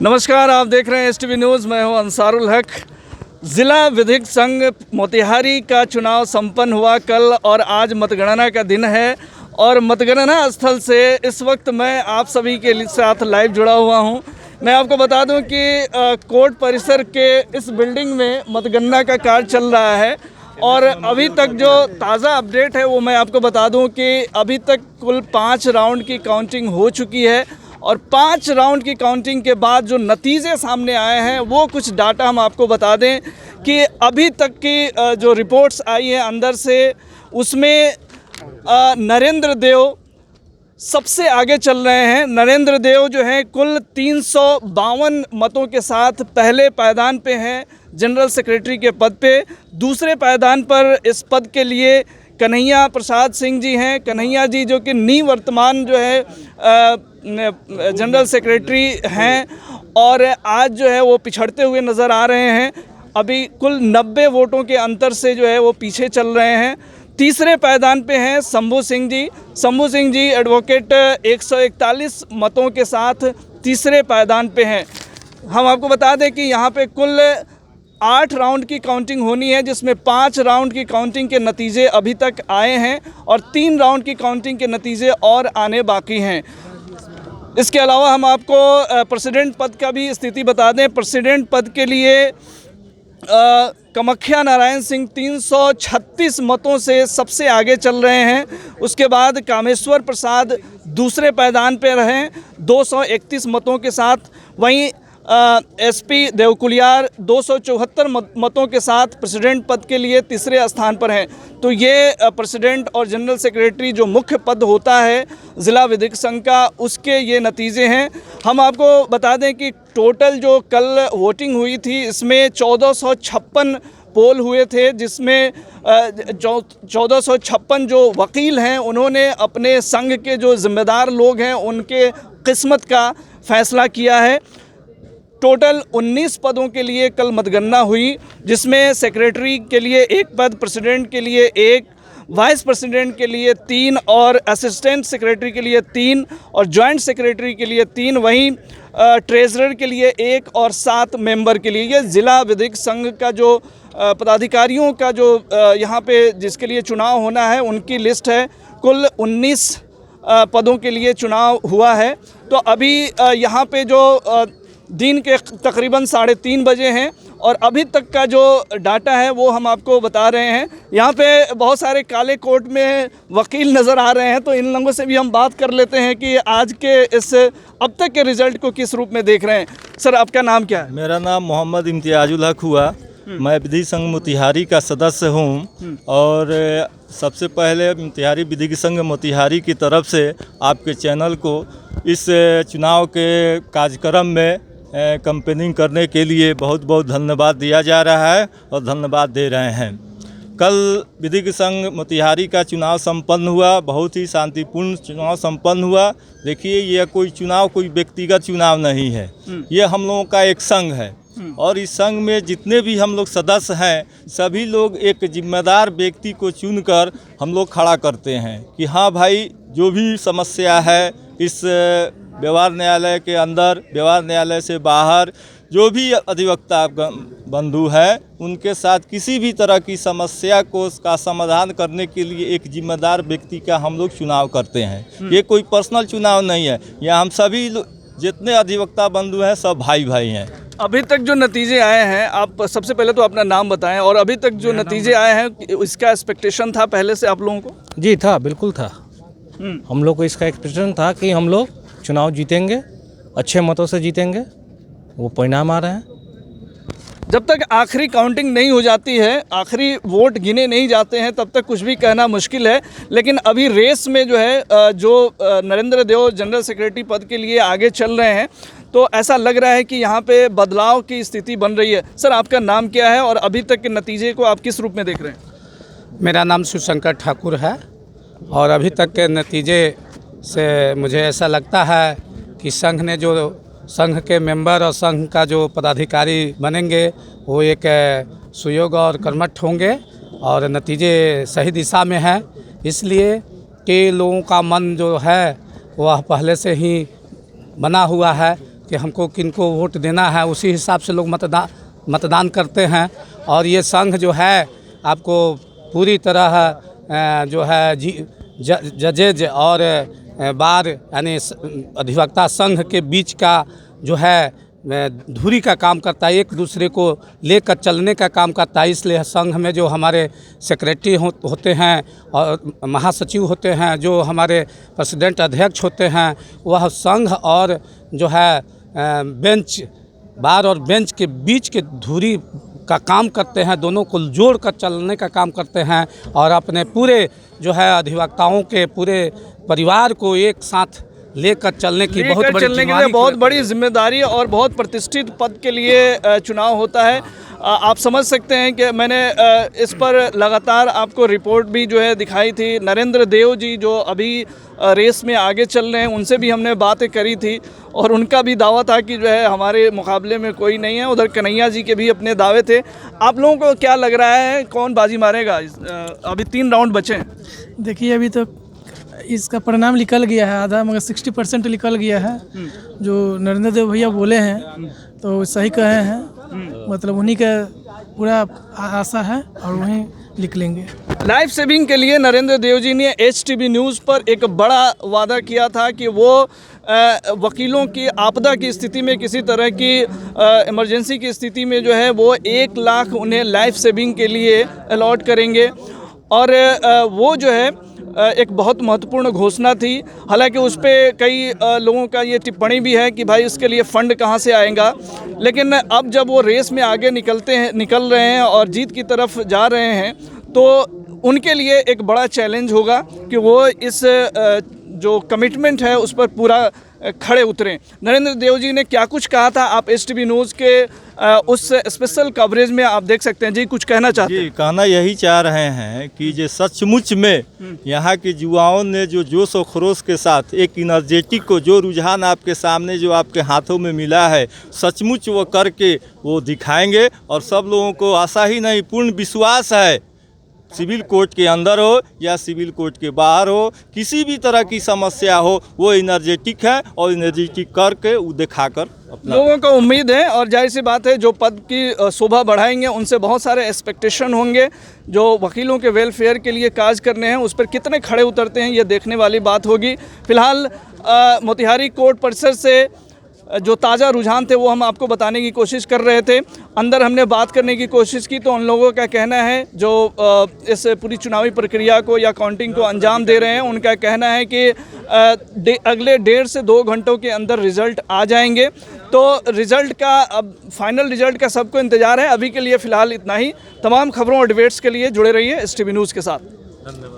नमस्कार, आप देख रहे हैं एसटीवी न्यूज़। मैं हूं अंसारुल हक। ज़िला विधिक संघ मोतिहारी का चुनाव संपन्न हुआ कल और आज मतगणना का दिन है और मतगणना स्थल से इस वक्त मैं आप सभी के साथ लाइव जुड़ा हुआ हूं। मैं आपको बता दूं कि कोर्ट परिसर के इस बिल्डिंग में मतगणना का कार्य चल रहा है और अभी तक जो ताज़ा अपडेट है वो मैं आपको बता दूं कि अभी तक कुल 5 राउंड की काउंटिंग हो चुकी है और 5 राउंड की काउंटिंग के बाद जो नतीजे सामने आए हैं वो कुछ डाटा हम आपको बता दें कि अभी तक की जो रिपोर्ट्स आई है अंदर से उसमें नरेंद्र देव सबसे आगे चल रहे हैं। नरेंद्र देव जो है कुल 352 मतों के साथ पहले पायदान पे हैं जनरल सेक्रेटरी के पद पे। दूसरे पायदान पर इस पद के लिए कन्हैया प्रसाद सिंह जी हैं। कन्हैया जी जो कि निवर्तमान जो है जनरल सेक्रेटरी हैं और आज जो है वो पिछड़ते हुए नज़र आ रहे हैं। अभी कुल 90 वोटों के अंतर से जो है वो पीछे चल रहे हैं। तीसरे पायदान पे हैं शंभू सिंह जी। शंभू सिंह जी एडवोकेट 141 मतों के साथ तीसरे पायदान पे हैं। हम आपको बता दें कि यहाँ पे कुल 8 राउंड की काउंटिंग होनी है जिसमें 5 राउंड की काउंटिंग के नतीजे अभी तक आए हैं और 3 राउंड की काउंटिंग के नतीजे और आने बाकी हैं। इसके अलावा हम आपको प्रेसिडेंट पद का भी स्थिति बता दें। प्रेसिडेंट पद के लिए कमख्या नारायण सिंह 336 मतों से सबसे आगे चल रहे हैं। उसके बाद कामेश्वर प्रसाद दूसरे पायदान पर रहे 231 मतों के साथ। वहीं एसपी देवकुलियार 274 मतों के साथ प्रेसिडेंट पद के लिए तीसरे स्थान पर हैं। तो ये प्रेसिडेंट और जनरल सेक्रेटरी जो मुख्य पद होता है ज़िला विधिक संघ का उसके ये नतीजे हैं। हम आपको बता दें कि टोटल जो कल वोटिंग हुई थी इसमें 1456 पोल हुए थे जिसमें 1456 जो वकील हैं उन्होंने अपने संघ के जो जिम्मेदार लोग हैं उनके किस्मत का फैसला किया है। टोटल 19 पदों के लिए कल मतगणना हुई जिसमें सेक्रेटरी के लिए 1 पद, प्रेसिडेंट के लिए 1, वाइस प्रेसिडेंट के लिए 3 और असिस्टेंट सेक्रेटरी के लिए 3 और जॉइंट सेक्रेटरी के लिए 3, वहीं ट्रेजरर के लिए 1 और 7 मेंबर के लिए। ये ज़िला विधिक संघ का जो पदाधिकारियों का जो यहाँ पे जिसके लिए चुनाव होना है उनकी लिस्ट है। कुल 19 पदों के लिए चुनाव हुआ है। तो अभी यहाँ पे जो दिन के तकरीबन 3:30 बजे हैं और अभी तक का जो डाटा है वो हम आपको बता रहे हैं। यहाँ पे बहुत सारे काले कोट में वकील नज़र आ रहे हैं तो इन लोगों से भी हम बात कर लेते हैं कि आज के इस अब तक के रिज़ल्ट को किस रूप में देख रहे हैं। सर, आपका नाम क्या है? मेरा नाम मोहम्मद इम्तियाजुल हक हुआ। मैं विधि संघ मोतिहारी का सदस्य हूँ और सबसे पहले मोतिहारी विधि संघ मोतिहारी की तरफ से आपके चैनल को इस चुनाव के कार्यक्रम में कैंपेनिंग करने के लिए बहुत बहुत धन्यवाद दिया जा रहा है और धन्यवाद दे रहे हैं। कल विधिक संघ मोतिहारी का चुनाव संपन्न हुआ, बहुत ही शांतिपूर्ण चुनाव संपन्न हुआ। देखिए, यह कोई चुनाव कोई व्यक्तिगत चुनाव नहीं है, ये हम लोगों का एक संघ है और इस संघ में जितने भी हम लोग सदस्य हैं सभी लोग एक जिम्मेदार व्यक्ति को चुनकर हम लोग खड़ा करते हैं कि हाँ भाई, जो भी समस्या है इस व्यवहार न्यायालय के अंदर, व्यवहार न्यायालय से बाहर जो भी अधिवक्ता बंधु है उनके साथ किसी भी तरह की समस्या को उसका समाधान करने के लिए एक जिम्मेदार व्यक्ति का हम लोग चुनाव करते हैं। ये कोई पर्सनल चुनाव नहीं है, यहाँ हम सभी जितने अधिवक्ता बंधु हैं सब भाई भाई हैं। अभी तक जो नतीजे आए हैं, आप सबसे पहले तो अपना नाम बताएं और अभी तक जो नतीजे आए हैं इसका एक्सपेक्टेशन था पहले से आप लोगों को? जी था, बिल्कुल था। हम लोग को इसका एक्सपेक्टेशन था कि हम लोग चुनाव जीतेंगे, अच्छे मतों से जीतेंगे। वो परिणाम आ रहे हैं। जब तक आखिरी काउंटिंग नहीं हो जाती है, आखिरी वोट गिने नहीं जाते हैं, तब तक कुछ भी कहना मुश्किल है। लेकिन अभी रेस में जो है जो नरेंद्र देव जनरल सेक्रेटरी पद के लिए आगे चल रहे हैं तो ऐसा लग रहा है कि यहाँ पे बदलाव की स्थिति बन रही है। सर, आपका नाम क्या है और अभी तक के नतीजे को आप किस रूप में देख रहे हैं? मेरा नाम शिवशंकर ठाकुर है और अभी तक के नतीजे से मुझे ऐसा लगता है कि संघ ने जो संघ के मेंबर और संघ का जो पदाधिकारी बनेंगे वो एक सुयोग्य और कर्मठ होंगे और नतीजे सही दिशा में हैं। इसलिए कि लोगों का मन जो है वह पहले से ही बना हुआ है कि हमको किनको वोट देना है, उसी हिसाब से लोग मतदान करते हैं। और ये संघ जो है आपको पूरी तरह जो है जजेज और बार यानी अधिवक्ता संघ के बीच का जो है धुरी का काम करता है, एक दूसरे को लेकर चलने का काम करता है। इसलिए संघ में जो हमारे सेक्रेटरी होते हैं और महासचिव होते हैं, जो हमारे प्रेसिडेंट अध्यक्ष होते हैं, वह संघ और जो है बेंच बार और बेंच के बीच के धुरी का काम करते हैं, दोनों को जोड़ कर चलने का काम करते हैं और अपने पूरे जो है अधिवक्ताओं के पूरे परिवार को एक साथ लेकर चलने की बहुत बड़ी जिम्मेदारी और बहुत प्रतिष्ठित पद के लिए चुनाव होता है। आप समझ सकते हैं कि मैंने इस पर लगातार आपको रिपोर्ट भी जो है दिखाई थी। नरेंद्र देव जी जो अभी रेस में आगे चल रहे हैं, उनसे भी हमने बातें करी थी और उनका भी दावा था कि जो है हमारे मुकाबले में कोई नहीं है। उधर कन्हैया जी के भी अपने दावे थे। आप लोगों को क्या लग रहा है कौन बाजी मारेगा? अभी 3 राउंड बचे हैं। देखिए अभी तो इसका परिणाम निकल गया है आधा, मगर 60% निकल गया है। जो नरेंद्र देव भैया बोले हैं तो सही कहे हैं, मतलब उन्हीं का पूरा आशा है और वहीं निकलेंगे। लाइफ सेविंग के लिए नरेंद्र देव जी ने HTV न्यूज़ पर एक बड़ा वादा किया था कि वो वकीलों की आपदा की स्थिति में, किसी तरह की इमरजेंसी की स्थिति में जो है वो 1 लाख उन्हें लाइफ सेविंग के लिए अलॉट करेंगे। और वो जो है एक बहुत महत्वपूर्ण घोषणा थी। हालांकि उस पर कई लोगों का ये टिप्पणी भी है कि भाई इसके लिए फ़ंड कहाँ से आएगा। लेकिन अब जब वो रेस में आगे निकल रहे हैं और जीत की तरफ जा रहे हैं, तो उनके लिए एक बड़ा चैलेंज होगा कि वो इस जो कमिटमेंट है उस पर पूरा खड़े उतरें। नरेंद्र देव जी ने क्या कुछ कहा था, आप HTV न्यूज़ के उस स्पेशल कवरेज में आप देख सकते हैं। जी कुछ कहना चाहते हैं? जी कहना यही चाह रहे हैं कि जो सचमुच में यहाँ के युवाओं ने जो जोश और खरोश के साथ एक एनर्जेटिक को, जो रुझान आपके सामने जो आपके हाथों में मिला है, सचमुच वो करके वो दिखाएंगे। और सब लोगों को आशा ही नहीं, पूर्ण विश्वास है, सिविल कोर्ट के अंदर हो या सिविल कोर्ट के बाहर हो, किसी भी तरह की समस्या हो, वो एनर्जेटिक है और एनर्जेटिक करके वो दिखाकर लोगों को उम्मीद है। और जाहिर सी बात है, जो पद की शोभा बढ़ाएंगे उनसे बहुत सारे एक्सपेक्टेशन होंगे। जो वकीलों के वेलफेयर के लिए काज करने हैं उस पर कितने खड़े उतरते हैं, ये देखने वाली बात होगी। फिलहाल मोतिहारी कोर्ट परिसर से जो ताज़ा रुझान थे वो हम आपको बताने की कोशिश कर रहे थे। अंदर हमने बात करने की कोशिश की तो उन लोगों का कहना है जो इस पूरी चुनावी प्रक्रिया को या काउंटिंग को अंजाम दे रहे हैं, उनका कहना है कि अगले 1.5 से 2 घंटों के अंदर रिज़ल्ट आ जाएंगे। तो रिज़ल्ट का अब फाइनल रिज़ल्ट का सबको इंतज़ार है। अभी के लिए फ़िलहाल इतना ही। तमाम खबरों और डिबेट्स के लिए जुड़े रहिए HTV न्यूज़ के साथ। धन्यवाद।